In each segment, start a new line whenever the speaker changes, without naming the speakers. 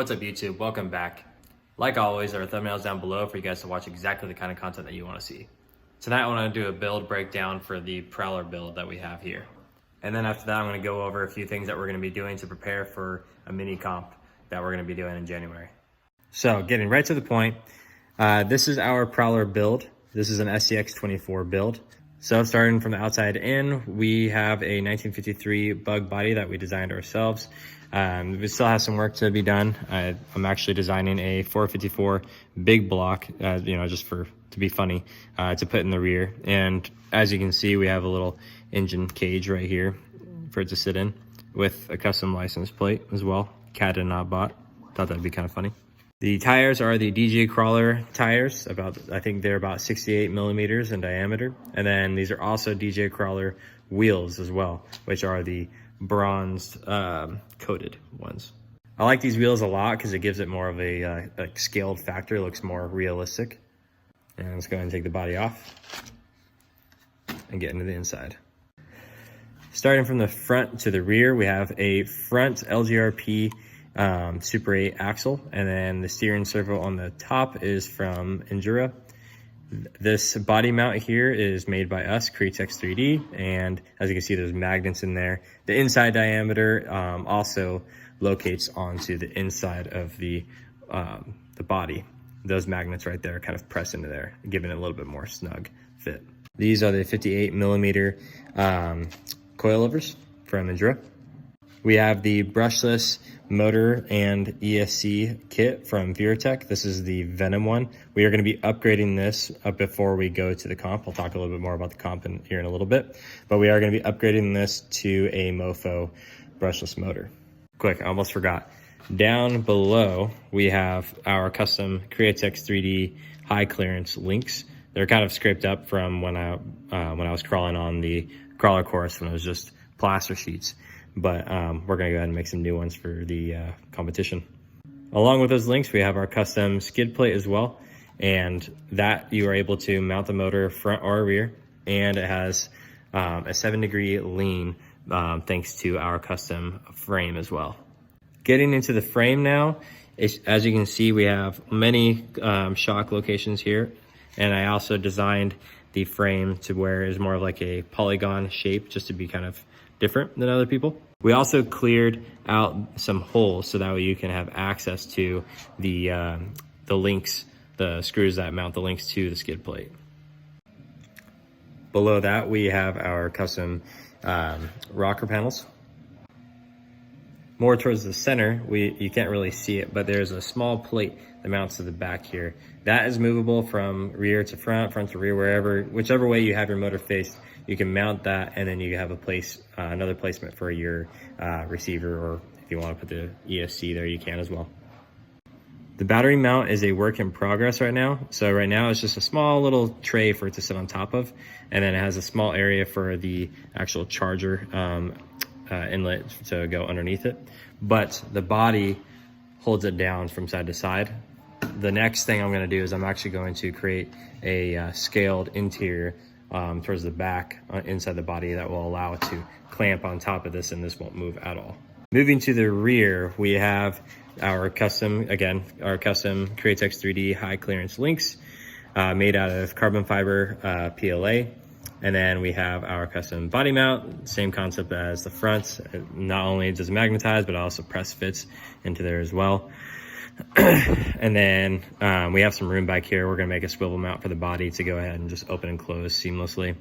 What's up YouTube? Welcome back. Like always, there are thumbnails down below for you guys to watch exactly the kind of content that you want to see. Tonight I want to do a build breakdown for the Prowler build that we have here. And then after that I'm going to go over a few things that we're going to be doing to prepare for a mini comp that we're going to be doing in January. So getting right to the point, this is our Prowler build. This is an SCX-24 build. So starting from the outside in, we have a 1953 bug body that we designed ourselves. We still have some work to be done. I'm actually designing a 454 big block, just to be funny, to put in the rear. And as you can see, we have a little engine cage right here for it to sit in with a custom license plate as well. Cat and not bought. Thought that'd be kind of funny. The tires are the DJ Crawler tires. I think they're about 68 millimeters in diameter. And then these are also DJ Crawler wheels as well, which are the bronzed coated ones. I like these wheels a lot because it gives it more of a scaled factor. It looks more realistic. And let's go ahead and take the body off and get into the inside. Starting from the front to the rear, we have a front LGRP Super 8 axle, and then the steering servo on the top is from Endura. This body mount here is made by us, Createx 3D, and as you can see, there's magnets in there. The inside diameter also locates onto the inside of the body. Those magnets right there kind of press into there, giving it a little bit more snug fit. These are the 58 millimeter coilovers from Endura. We have the brushless motor and ESC kit from Veritech. This is the Venom one. We are going to be upgrading this up before we go to the comp. I'll talk a little bit more about the comp here in a little bit, but we are going to be upgrading this to a Mofo brushless motor. Quick, I almost forgot. Down below, we have our custom Createx 3D high clearance links. They're kind of scraped up from when I was crawling on the crawler course when it was just plaster sheets. But we're gonna go ahead and make some new ones for the competition. Along with those links, we have our custom skid plate as well. And that you are able to mount the motor front or rear. And it has a 7-degree lean thanks to our custom frame as well. Getting into the frame now, as you can see, we have many shock locations here. And I also designed the frame to where it's more of like a polygon shape, just to be kind of different than other people. We also cleared out some holes so that way you can have access to the links, the screws that mount the links to the skid plate. Below that, we have our custom rocker panels. More towards the center, you can't really see it, but there's a small plate that mounts to the back here. That is movable from rear to front, front to rear, whichever way you have your motor faced. You can mount that, and then you have another placement for your receiver, or if you want to put the ESC there, you can as well. The battery mount is a work in progress right now. So right now it's just a small little tray for it to sit on top of, and then it has a small area for the actual charger inlet to go underneath it. But the body holds it down from side to side. The next thing I'm going to do is I'm actually going to create a scaled interior towards the back inside the body that will allow it to clamp on top of this, and this won't move at all. Moving to the rear, we have our custom Createx 3D high clearance links made out of carbon fiber PLA. And then we have our custom body mount, same concept as the front. Not only does it magnetize, but also press fits into there as well. And then we have some room back here. We're gonna make a swivel mount for the body to go ahead and just open and close seamlessly.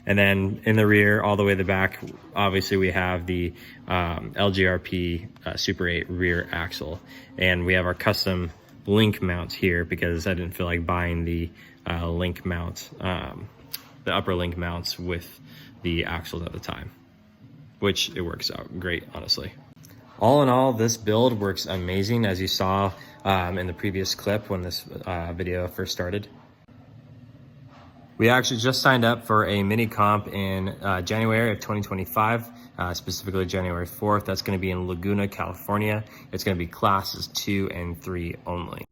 And then in the rear, all the way to the back, obviously we have the LGRP Super 8 rear axle. And we have our custom link mounts here because I didn't feel like buying the link mount, the upper link mounts with the axles at the time, which it works out great, honestly. All in all, this build works amazing, as you saw in the previous clip when this video first started. We actually just signed up for a mini comp in January of 2025, specifically January 4th. That's going to be in Laguna, California. It's going to be classes 2 and 3 only.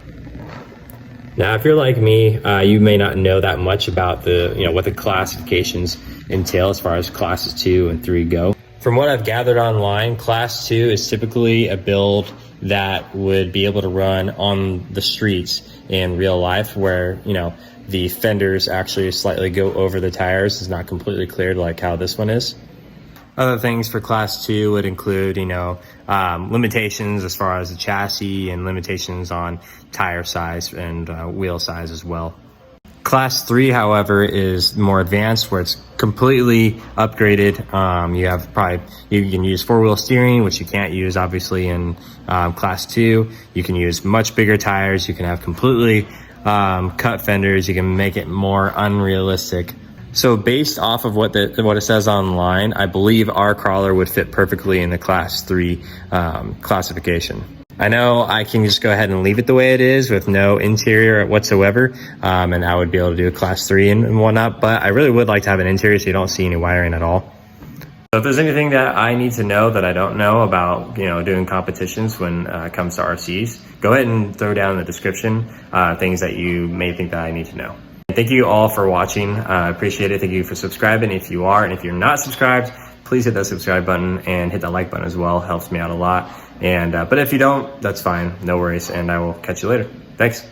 Now, if you're like me, you may not know that much about what the classifications entail as far as classes 2 and 3 go. From what I've gathered online, Class 2 is typically a build that would be able to run on the streets in real life, where, you know, the fenders actually slightly go over the tires. It's not completely cleared like how this one is. Other things for Class 2 would include, you know, limitations as far as the chassis and limitations on tire size and wheel size as well. Class 3, however, is more advanced, where it's completely upgraded. You can use 4-wheel steering, which you can't use obviously in Class 2. You can use much bigger tires. You can have completely cut fenders. You can make it more unrealistic. So based off of what it says online, I believe our crawler would fit perfectly in the Class 3 classification. I know I can just go ahead and leave it the way it is with no interior whatsoever, and I would be able to do a Class 3 and whatnot, but I really would like to have an interior so you don't see any wiring at all. So if there's anything that I need to know that I don't know about, you know, doing competitions when it comes to RCs, go ahead and throw down in the description things that you may think that I need to know. Thank you all for watching. I appreciate it. Thank you for subscribing if you are, and if you're not subscribed, please hit that subscribe button and hit that like button as well. Helps me out a lot. And but if you don't, that's fine. No worries, and I will catch you later. Thanks.